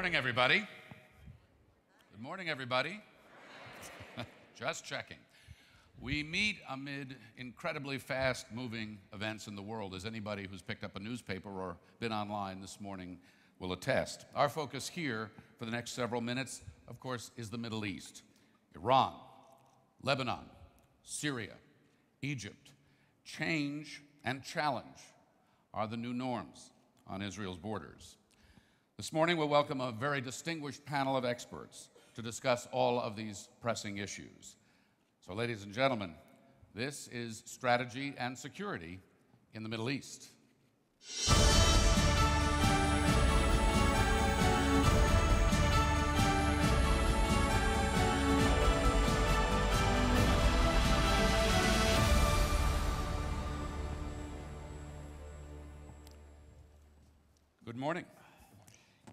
Morning, everybody. Good morning, everybody. Just checking. We meet amid incredibly fast-moving events in the world, as anybody who's picked up a newspaper or been online this morning will attest. Our focus here for the next several minutes, of course, is the Middle East. Iran, Lebanon, Syria, Egypt. Change and challenge are the new norms on Israel's borders. This morning, we'll welcome a very distinguished panel of experts to discuss all of these pressing issues. So, ladies and gentlemen, this is Strategy and Security in the Middle East. Good morning.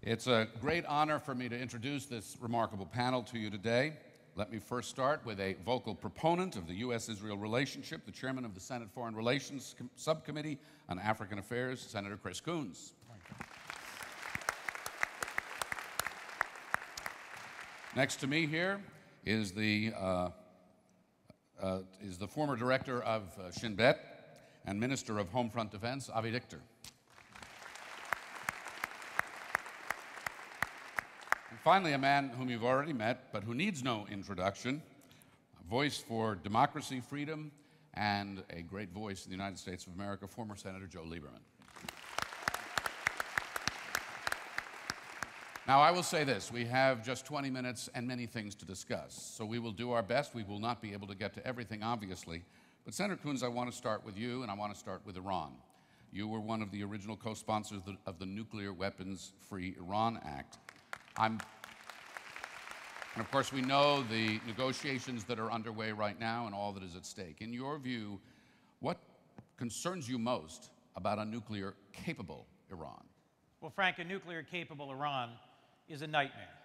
It's a great honor for me to introduce this remarkable panel to you today. Let me first start with a vocal proponent of the U.S.-Israel relationship, the chairman of the Senate Foreign Relations Subcommittee on African Affairs, Senator Chris Coons. Next to me here is the former director of Shin Bet and Minister of Homefront Defense, Avi Dichter. Finally, a man whom you've already met, but who needs no introduction, a voice for democracy, freedom, and a great voice in the United States of America, former Senator Joe Lieberman. Now, I will say this, we have just 20 minutes and many things to discuss, so we will do our best. We will not be able to get to everything, obviously, but Senator Coons, I want to start with you, and I want to start with Iran. You were one of the original co-sponsors of the Nuclear Weapons-Free Iran Act. And of course, we know the negotiations that are underway right now and all that is at stake. In your view, what concerns you most about a nuclear-capable Iran? Well, Frank, a nuclear-capable Iran is a nightmare.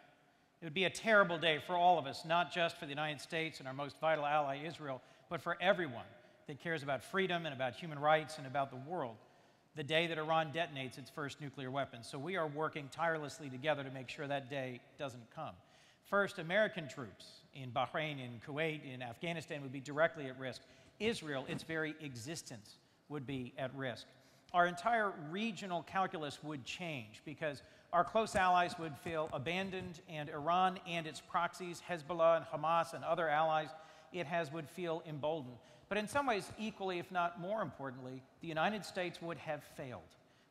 It would be a terrible day for all of us, not just for the United States and our most vital ally, Israel, but for everyone that cares about freedom and about human rights and about the world, the day that Iran detonates its first nuclear weapon. So we are working tirelessly together to make sure that day doesn't come. First, American troops in Bahrain, in Kuwait, in Afghanistan would be directly at risk. Israel, its very existence, would be at risk. Our entire regional calculus would change because our close allies would feel abandoned, and Iran and its proxies, Hezbollah and Hamas and other allies it has, would feel emboldened. But in some ways, equally, if not more importantly, the United States would have failed.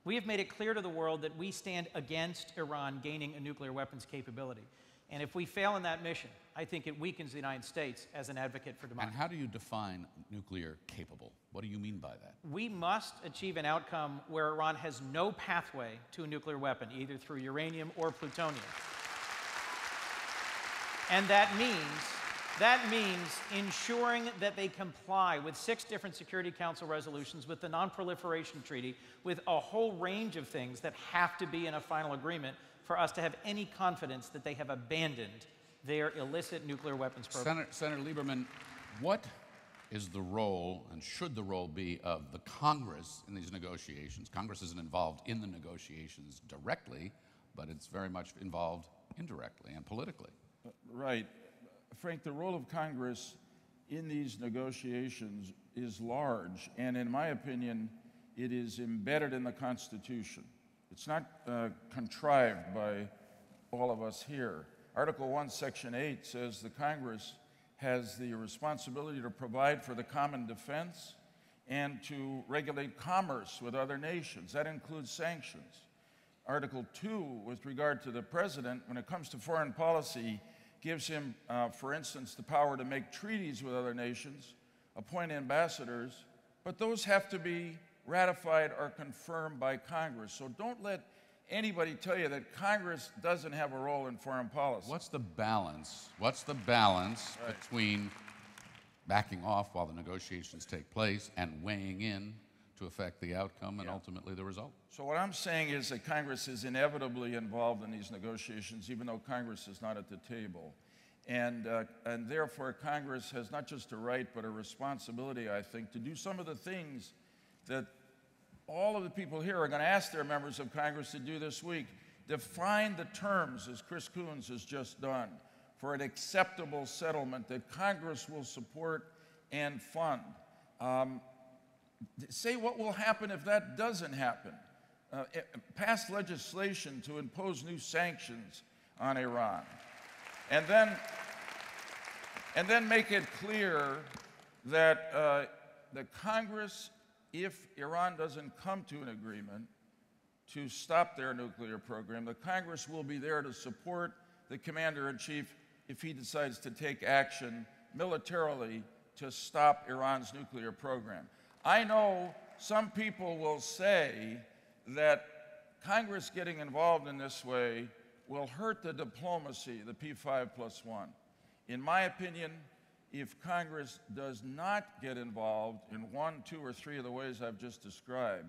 We have made it clear to the world that we stand against Iran gaining a nuclear weapons capability. And if we fail in that mission, I think it weakens the United States as an advocate for democracy. And how do you define nuclear capable? What do you mean by that? We must achieve an outcome where Iran has no pathway to a nuclear weapon, either through uranium or plutonium. And that means ensuring that they comply with 6 different Security Council resolutions, with the Non-Proliferation Treaty, with a whole range of things that have to be in a final agreement for us to have any confidence that they have abandoned their illicit nuclear weapons program. Senator Lieberman, what is the role, and should the role be, of the Congress in these negotiations? Congress isn't involved in the negotiations directly, but it's very much involved indirectly and politically. Right. Frank, the role of Congress in these negotiations is large, and in my opinion, it is embedded in the Constitution. It's not contrived by all of us here. Article 1, Section 8 says the Congress has the responsibility to provide for the common defense and to regulate commerce with other nations. That includes sanctions. Article 2, with regard to the president, when it comes to foreign policy, gives him, for instance, the power to make treaties with other nations, appoint ambassadors, but those have to be ratified or confirmed by Congress. So don't let anybody tell you that Congress doesn't have a role in foreign policy. What's the balance? What's the balance between backing off while the negotiations take place and weighing in to affect the outcome and ultimately the result? So what I'm saying is that Congress is inevitably involved in these negotiations, even though Congress is not at the table. And therefore, Congress has not just a right, but a responsibility, I think, to do some of the things that all of the people here are going to ask their members of Congress to do this week. define the terms, as Chris Coons has just done, for an acceptable settlement that Congress will support and fund. Say what will happen if that doesn't happen. Pass legislation to impose new sanctions on Iran. And then make it clear that the Congress, if Iran doesn't come to an agreement to stop their nuclear program, the Congress will be there to support the commander-in-chief if he decides to take action militarily to stop Iran's nuclear program. I know some people will say that Congress getting involved in this way will hurt the diplomacy, the P5+1. In my opinion, if Congress does not get involved in 1, 2, or 3 of the ways I've just described,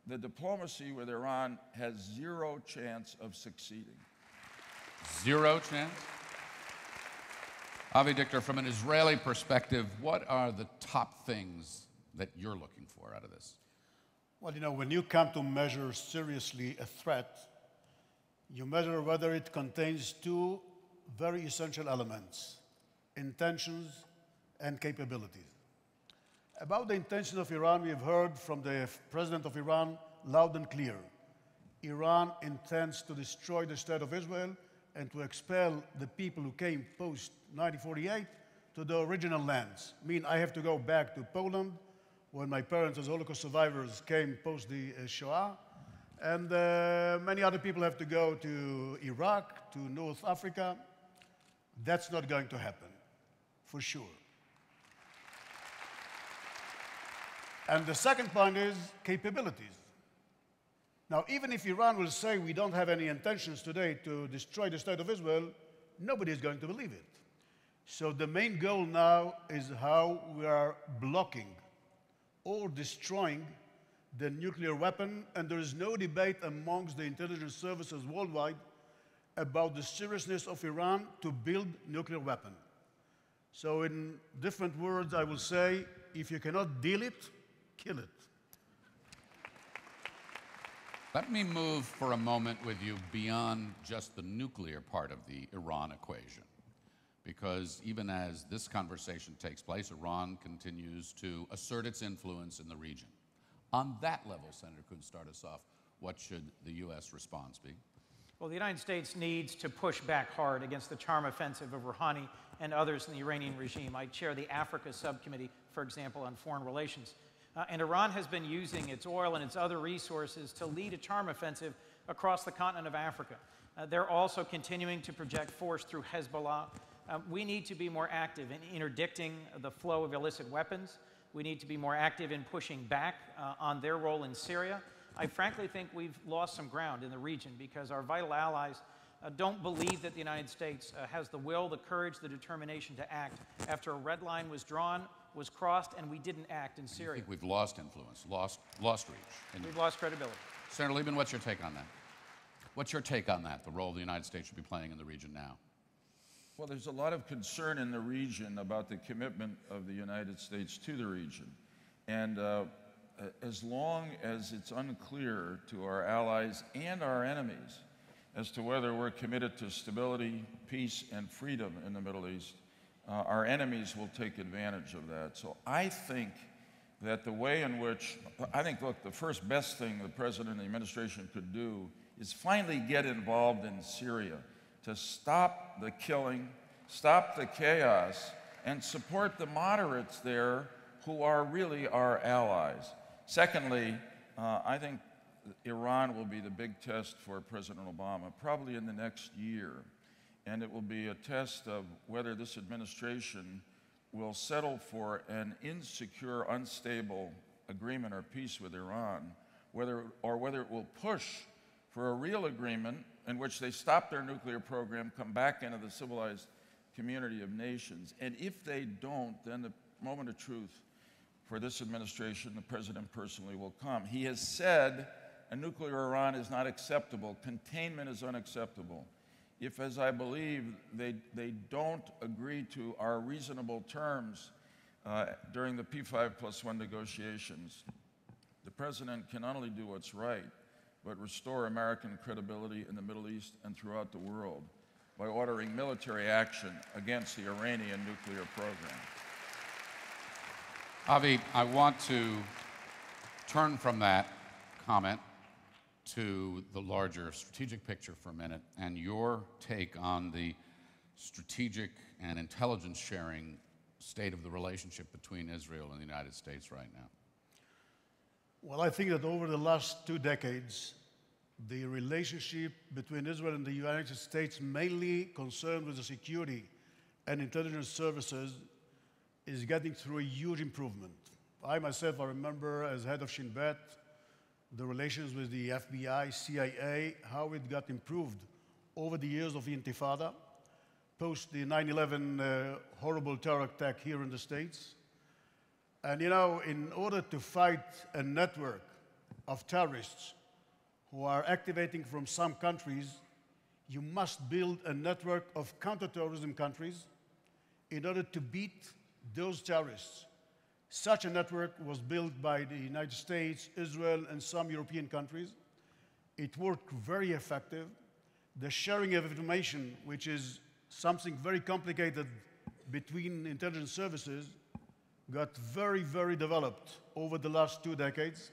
the diplomacy with Iran has zero chance of succeeding. Zero chance? Avi Dichter, from an Israeli perspective, what are the top things that you're looking for out of this? Well, you know, when you come to measure seriously a threat, you measure whether it contains two very essential elements: intentions and capabilities. About the intentions of Iran, we have heard from the president of Iran loud and clear. Iran intends to destroy the state of Israel and to expel the people who came post-1948 to the original lands. I mean, I have to go back to Poland, when my parents as Holocaust survivors came post the Shoah, and many other people have to go to Iraq, to North Africa. That's not going to happen, for sure. And the second point is capabilities. Now, even if Iran will say we don't have any intentions today to destroy the state of Israel, nobody is going to believe it. So the main goal now is how we are blocking or destroying the nuclear weapon, and there is no debate amongst the intelligence services worldwide about the seriousness of Iran to build nuclear weapon. So in different words, I will say, if you cannot deal it, kill it. Let me move for a moment with you beyond just the nuclear part of the Iran equation. Because even as this conversation takes place, Iran continues to assert its influence in the region. On that level, Senator Coons, start us off. What should the U.S. response be? Well, the United States needs to push back hard against the charm offensive of Rouhani and others in the Iranian regime. I chair the Africa Subcommittee, for example, on foreign relations. And Iran has been using its oil and its other resources to lead a charm offensive across the continent of Africa. They're also continuing to project force through Hezbollah. We need to be more active in interdicting the flow of illicit weapons. We need to be more active in pushing back on their role in Syria. I frankly think we've lost some ground in the region because our vital allies don't believe that the United States has the will, the courage, the determination to act after a red line was drawn, was crossed, and we didn't act in Syria. I think we've lost influence, lost reach. We've lost credibility. Senator Liebman, what's your take on that? What's your take on that, the role the United States should be playing in the region now? Well, there's a lot of concern in the region about the commitment of the United States to the region. And as long as it's unclear to our allies and our enemies as to whether we're committed to stability, peace, and freedom in the Middle East, our enemies will take advantage of that. So I think that the way in which, look, the first best thing the president and the administration could do is finally get involved in Syria to stop the killing, stop the chaos, and support the moderates there who are really our allies. Secondly, I think Iran will be the big test for President Obama, probably in the next year. And it will be a test of whether this administration will settle for an insecure, unstable agreement or peace with Iran, whether it will push for a real agreement in which they stop their nuclear program, come back into the civilized community of nations. And if they don't, then the moment of truth for this administration, the president personally, will come. He has said a nuclear Iran is not acceptable. Containment is unacceptable. If, as I believe, they don't agree to our reasonable terms during the P5+1 negotiations, the president can not only do what's right, but restore American credibility in the Middle East and throughout the world by ordering military action against the Iranian nuclear program. Avi, I want to turn from that comment to the larger strategic picture for a minute and your take on the strategic and intelligence sharing state of the relationship between Israel and the United States right now. Well, I think that over the last 2 decades, the relationship between Israel and the United States, mainly concerned with the security and intelligence services, is getting through a huge improvement. I myself, I remember as head of Shin Bet, the relations with the FBI, CIA, how it got improved over the years of the Intifada, post the 9/11 horrible terror attack here in the States. And you know, in order to fight a network of terrorists who are activating from some countries, you must build a network of counterterrorism countries in order to beat those terrorists. Such a network was built by the United States, Israel, and some European countries. It worked very effective. The sharing of information, which is something very complicated between intelligence services, got very, very developed over the last 2 decades.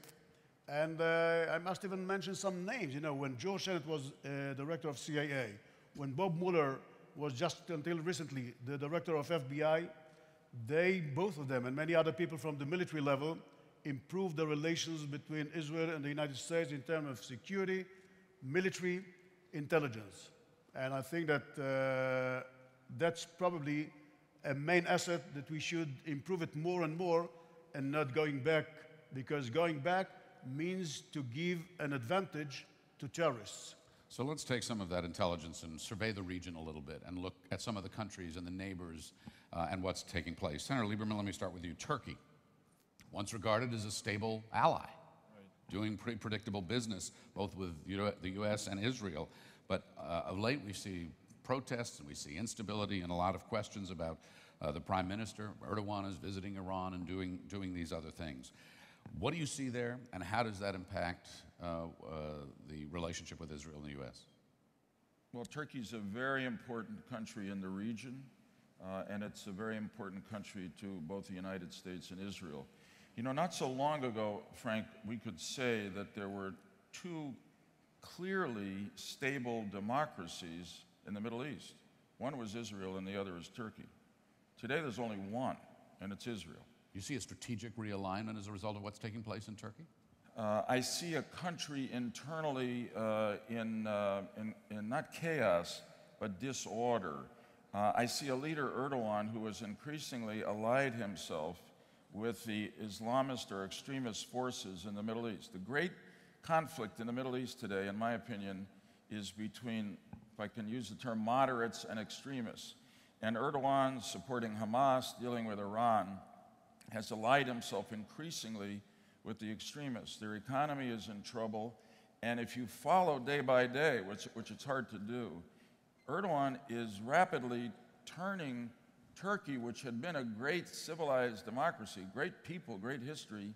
And I must even mention some names. You know, when George Tenet was director of CIA, when Bob Mueller was just until recently the director of FBI, they, both of them, and many other people from the military level, improved the relations between Israel and the United States in terms of security, military, intelligence. And I think that that's probably a main asset that we should improve it more and more and not going back, because going back means to give an advantage to terrorists. So let's take some of that intelligence and survey the region a little bit and look at some of the countries and the neighbors and what's taking place. Senator Lieberman, let me start with you. Turkey, once regarded as a stable ally, doing pretty predictable business both with the U.S. and Israel. But of late we see protests and we see instability and a lot of questions about the Prime Minister. Erdogan is visiting Iran and doing these other things. What do you see there, and how does that impact the relationship with Israel and the U.S.? Well, Turkey's a very important country in the region, and it's a very important country to both the United States and Israel. You know, not so long ago, Frank, we could say that there were 2 clearly stable democracies in the Middle East. One was Israel and the other is Turkey. Today there's only one, and it's Israel. You see a strategic realignment as a result of what's taking place in Turkey? I see a country internally in not chaos, but disorder. I see a leader, Erdogan, who has increasingly allied himself with the Islamist or extremist forces in the Middle East. The great conflict in the Middle East today, in my opinion, is between, if I can use the term, moderates and extremists. And Erdogan, supporting Hamas, dealing with Iran, has allied himself increasingly with the extremists. Their economy is in trouble, and if you follow day by day, which it's hard to do, Erdogan is rapidly turning Turkey, which had been a great civilized democracy, great people, great history,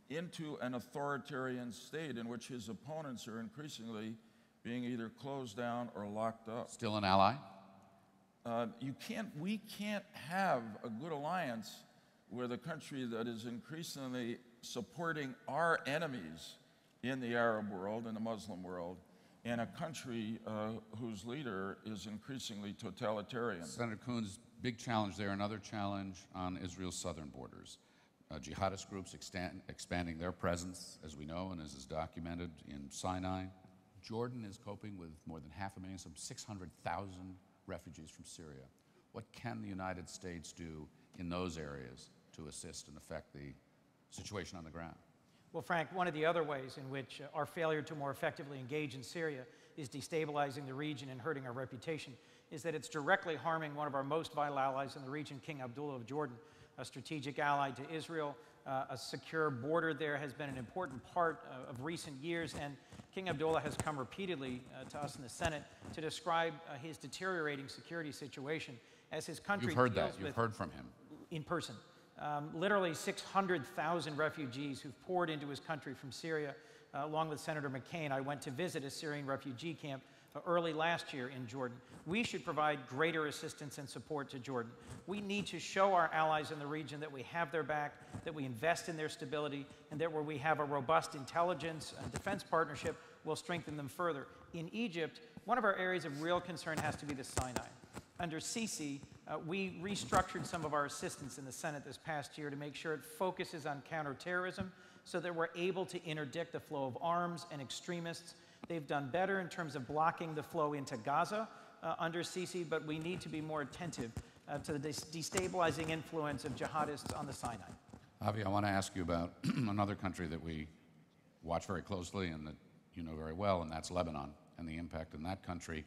into an authoritarian state in which his opponents are increasingly being either closed down or locked up. Still an ally? We can't have a good alliance with a country that is increasingly supporting our enemies in the Arab world and the Muslim world, and a country whose leader is increasingly totalitarian. Senator Coons, big challenge there, another challenge on Israel's southern borders. Jihadist groups expanding their presence, as we know, and as is documented in Sinai. Jordan is coping with more than 500,000, some 600,000 refugees from Syria. What can the United States do in those areas to assist and affect the situation on the ground? Well, Frank, one of the other ways in which our failure to more effectively engage in Syria is destabilizing the region and hurting our reputation is that it's directly harming one of our most vital allies in the region, King Abdullah of Jordan, a strategic ally to Israel. A secure border there has been an important part of recent years, and King Abdullah has come repeatedly to us in the Senate to describe his deteriorating security situation as his country You've heard deals that. You've heard from him. in person. Literally 600,000 refugees who've poured into his country from Syria. along with Senator McCain, I went to visit a Syrian refugee camp early last year in Jordan. We should provide greater assistance and support to Jordan. We need to show our allies in the region that we have their back, that we invest in their stability, and that where we have a robust intelligence and defense partnership, we'll strengthen them further. In Egypt, one of our areas of real concern has to be the Sinai. Under Sisi, we restructured some of our assistance in the Senate this past year to make sure it focuses on counterterrorism so that we're able to interdict the flow of arms and extremists. They've done better in terms of blocking the flow into Gaza under Sisi, but we need to be more attentive to the destabilizing influence of jihadists on the Sinai. Avi, I want to ask you about another country that we watch very closely and that you know very well, and that's Lebanon and the impact in that country,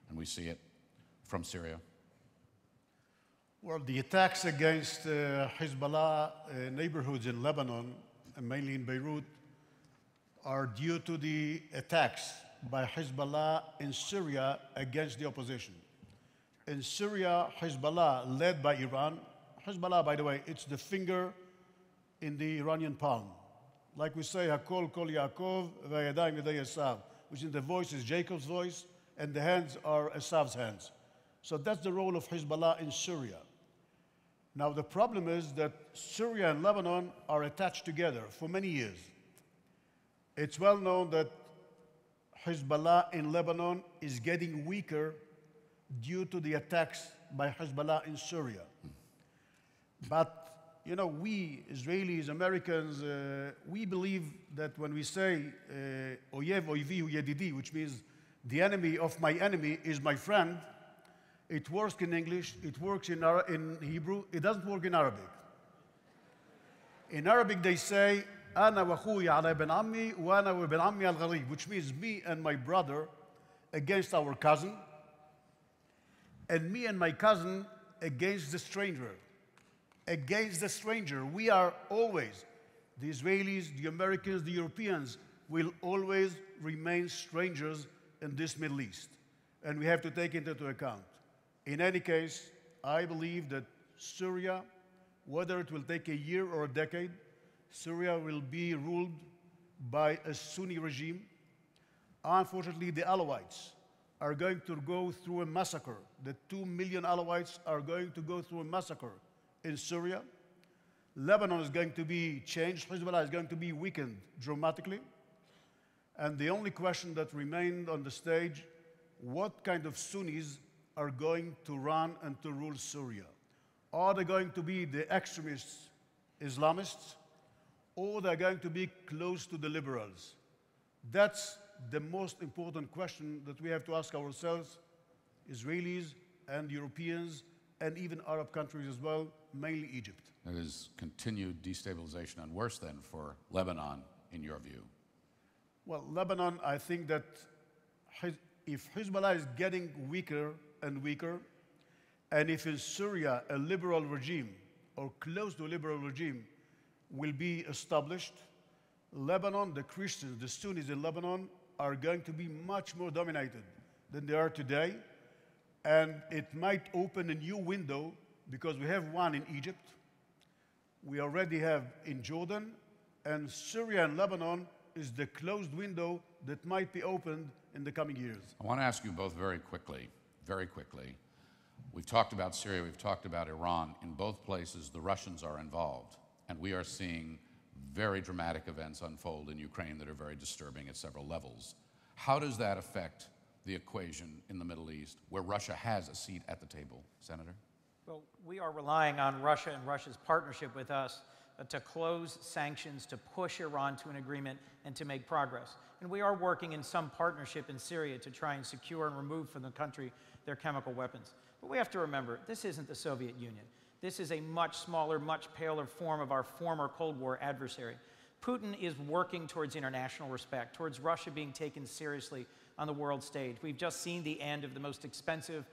and we see it from Syria. Well, the attacks against Hezbollah neighborhoods in Lebanon, and mainly in Beirut, are due to the attacks by Hezbollah in Syria against the opposition. In Syria, Hezbollah, led by Iran, Hezbollah, by the way, it's the finger in the Iranian palm. Like we say, Hakol kol Yaakov, v'yadayim yaday Esav, which in the voice is Jacob's voice, and the hands are Esav's hands. So that's the role of Hezbollah in Syria. Now, the problem is that Syria and Lebanon are attached together for many years. It's well known that Hezbollah in Lebanon is getting weaker due to the attacks by Hezbollah in Syria. But, you know, we, Israelis, Americans, we believe that when we say Oyev Oivi hu Yedidi, which means the enemy of my enemy is my friend, it works in English, it works in Hebrew, it doesn't work in Arabic. In Arabic they say, Ana wa akhuya ala ibn ammi wa ana wa ibn ammi al-gharib, which means me and my brother against our cousin, and me and my cousin against the stranger. Against the stranger. We are always, the Israelis, the Americans, the Europeans, will always remain strangers in this Middle East. And we have to take it into account. In any case, I believe that Syria, whether it will take a year or a decade, Syria will be ruled by a Sunni regime. Unfortunately, the Alawites are going to go through a massacre. The 2 million Alawites are going to go through a massacre in Syria. Lebanon is going to be changed. Hezbollah is going to be weakened dramatically. And the only question that remained on the stage, what kind of Sunnis are going to run and to rule Syria? Are they going to be the extremist Islamists, or they're going to be close to the liberals? That's the most important question that we have to ask ourselves, Israelis and Europeans, and even Arab countries as well, mainly Egypt. There is continued destabilization and worse then for Lebanon, in your view. Well, Lebanon, I think that if Hezbollah is getting weaker and weaker, and if in Syria a liberal regime, or close to a liberal regime, will be established, Lebanon, the Christians, the Sunnis in Lebanon, are going to be much more dominated than they are today. And it might open a new window, because we have one in Egypt, we already have in Jordan, and Syria and Lebanon is the closed window that might be opened in the coming years. I want to ask you both very quickly. We've talked about Syria, we've talked about Iran. In both places, the Russians are involved, and we are seeing very dramatic events unfold in Ukraine that are very disturbing at several levels. How does that affect the equation in the Middle East, where Russia has a seat at the table? Senator? Well, we are relying on Russia and Russia's partnership with us to close sanctions, to push Iran to an agreement, and to make progress. And we are working in some partnership in Syria to try and secure and remove from the country their chemical weapons. But we have to remember, this isn't the Soviet Union. This is a much smaller, much paler form of our former Cold War adversary. Putin is working towards international respect, towards Russia being taken seriously on the world stage. We've just seen the end of the most expensive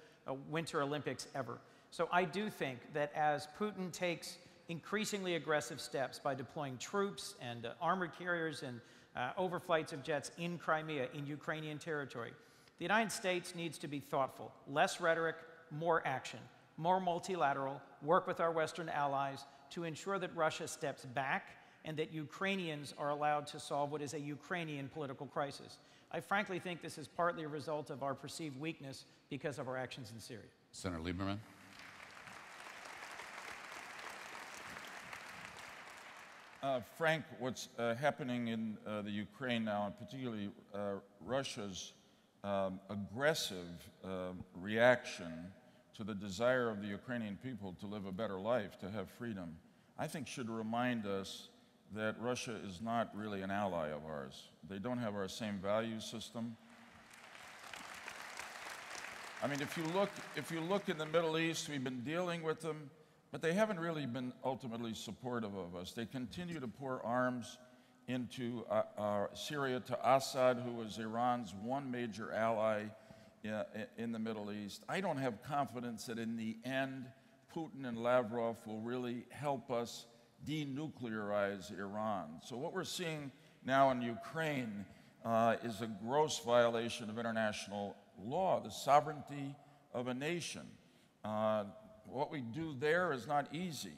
Winter Olympics ever. So I do think that as Putin takes increasingly aggressive steps by deploying troops and armored carriers and overflights of jets in Crimea, in Ukrainian territory, the United States needs to be thoughtful. Less rhetoric, more action, more multilateral, work with our Western allies to ensure that Russia steps back and that Ukrainians are allowed to solve what is a Ukrainian political crisis. I frankly think this is partly a result of our perceived weakness because of our actions in Syria. Senator Lieberman. Frank, what's happening in the Ukraine now, and particularly Russia's aggressive reaction to the desire of the Ukrainian people to live a better life, to have freedom, I think should remind us that Russia is not really an ally of ours. They don't have our same value system. I mean, if you look in the Middle East, we've been dealing with them, but they haven't really been ultimately supportive of us. They continue to pour arms into Syria, to Assad, who was Iran's one major ally in the Middle East. I don't have confidence that in the end, Putin and Lavrov will really help us denuclearize Iran. So what we're seeing now in Ukraine is a gross violation of international law, the sovereignty of a nation. What we do there is not easy,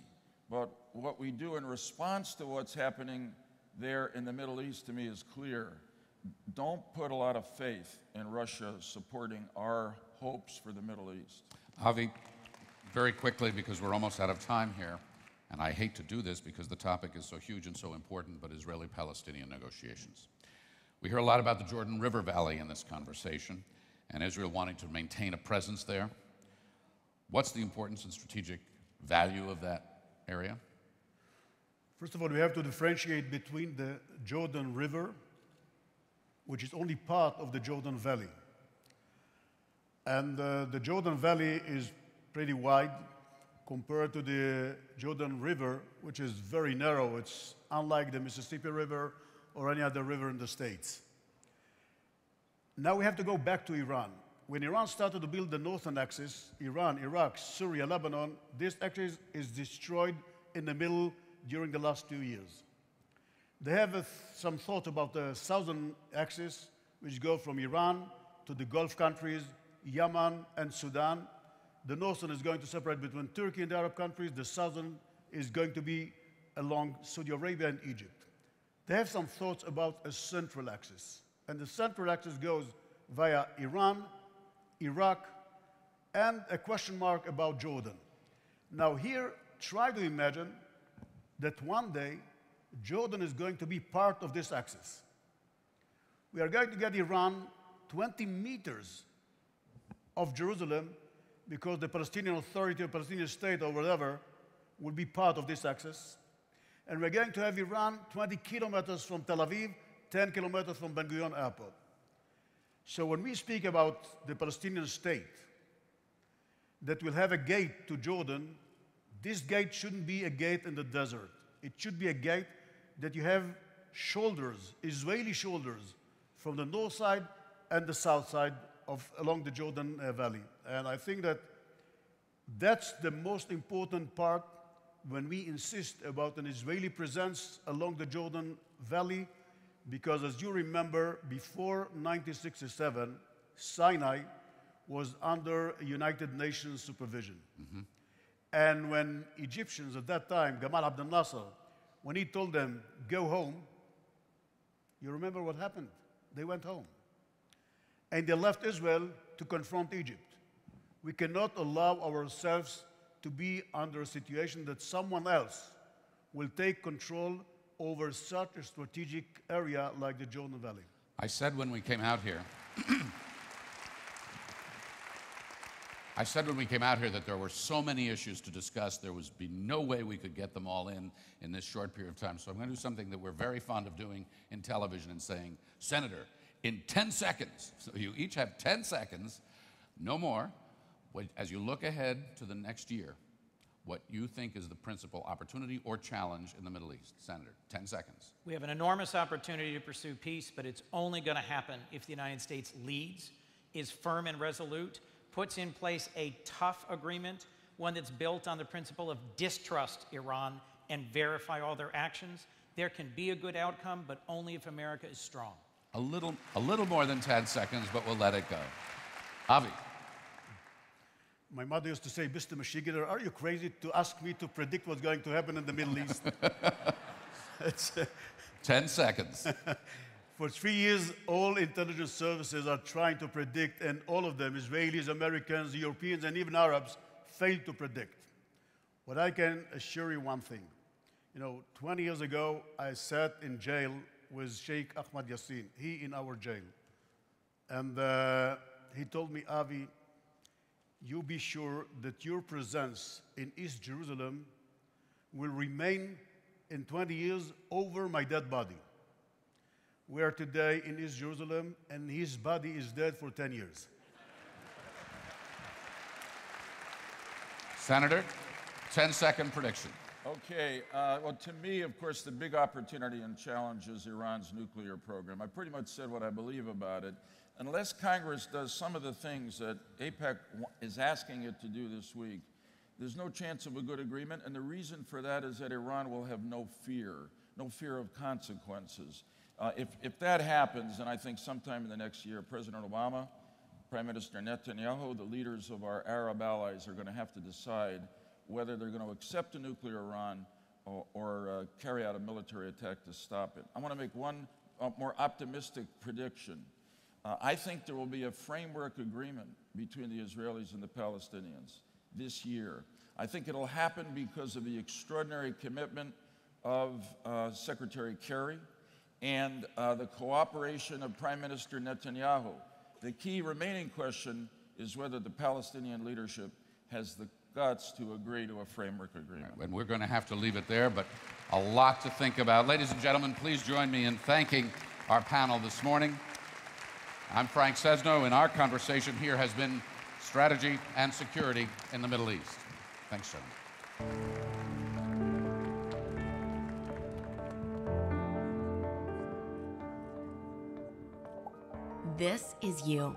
but what we do in response to what's happening there in the Middle East, to me, is clear. Don't put a lot of faith in Russia supporting our hopes for the Middle East. Avi, very quickly, because we're almost out of time here, and I hate to do this because the topic is so huge and so important, but Israeli-Palestinian negotiations. We hear a lot about the Jordan River Valley in this conversation, and Israel wanting to maintain a presence there. What's the importance and strategic value of that area? First of all, we have to differentiate between the Jordan River, which is only part of the Jordan Valley. And the Jordan Valley is pretty wide compared to the Jordan River, which is very narrow. It's unlike the Mississippi River or any other river in the States. Now we have to go back to Iran. When Iran started to build the northern axis, Iran, Iraq, Syria, Lebanon, this axis is destroyed in the middle during the last 2 years. They have some thought about the southern axis, which go from Iran to the Gulf countries, Yemen and Sudan. The northern is going to separate between Turkey and the Arab countries. The southern is going to be along Saudi Arabia and Egypt. They have some thoughts about a central axis. And the central axis goes via Iran, Iraq, and a question mark about Jordan. Now here, try to imagine that one day Jordan is going to be part of this axis. We are going to get Iran 20 meters of Jerusalem because the Palestinian Authority or Palestinian State or whatever will be part of this axis. And we're going to have Iran 20 kilometers from Tel Aviv, 10 kilometers from Ben Gurion Airport. So when we speak about the Palestinian state that will have a gate to Jordan, this gate shouldn't be a gate in the desert. It should be a gate that you have shoulders, Israeli shoulders, from the north side and the south side along the Jordan Valley. And I think that that's the most important part when we insist about an Israeli presence along the Jordan Valley, because as you remember, before 1967, Sinai was under United Nations supervision. Mm-hmm. And when Egyptians at that time, Gamal Abdel Nasser, when he told them, go home, you remember what happened? They went home. And they left Israel to confront Egypt. We cannot allow ourselves to be under a situation that someone else will take control over such a strategic area like the Jordan Valley. I said when we came out here, that there were so many issues to discuss, there would be no way we could get them all in this short period of time. So I'm going to do something that we're very fond of doing in television and saying, Senator, in 10 seconds, so you each have 10 seconds, no more, as you look ahead to the next year, what you think is the principal opportunity or challenge in the Middle East. Senator, 10 seconds. We have an enormous opportunity to pursue peace, but it's only going to happen if the United States leads, is firm and resolute, puts in place a tough agreement, one that's built on the principle of distrust Iran and verify all their actions. There can be a good outcome, but only if America is strong. A little more than 10 seconds, but we'll let it go. Avi. My mother used to say, Mr. Mashigader, are you crazy to ask me to predict what's going to happen in the Middle East? It's, 10 seconds. for 3 years, all intelligence services are trying to predict, and all of them, Israelis, Americans, Europeans, and even Arabs, fail to predict. What I can assure you one thing. 20 years ago, I sat in jail with Sheikh Ahmad Yassin, he in our jail. And he told me, Avi, you be sure that your presence in East Jerusalem will remain in 20 years over my dead body. We are today in East Jerusalem, and his body is dead for 10 years. Senator, 10-second prediction. Okay, well, to me, of course, the big opportunity and challenge is Iran's nuclear program. I pretty much said what I believe about it. Unless Congress does some of the things that AIPAC is asking it to do this week, there's no chance of a good agreement, and the reason for that is that Iran will have no fear of consequences. If that happens, and I think sometime in the next year, President Obama, Prime Minister Netanyahu, the leaders of our Arab allies are going to have to decide whether they're going to accept a nuclear Iran or carry out a military attack to stop it. I want to make one more optimistic prediction. I think there will be a framework agreement between the Israelis and the Palestinians this year. I think it'll happen because of the extraordinary commitment of Secretary Kerry and the cooperation of Prime Minister Netanyahu. The key remaining question is whether the Palestinian leadership has the guts to agree to a framework agreement. And we're going to have to leave it there, but a lot to think about. Ladies and gentlemen, please join me in thanking our panel this morning. I'm Frank Sesno, and our conversation here has been strategy and security in the Middle East. Thanks, gentlemen. This is you.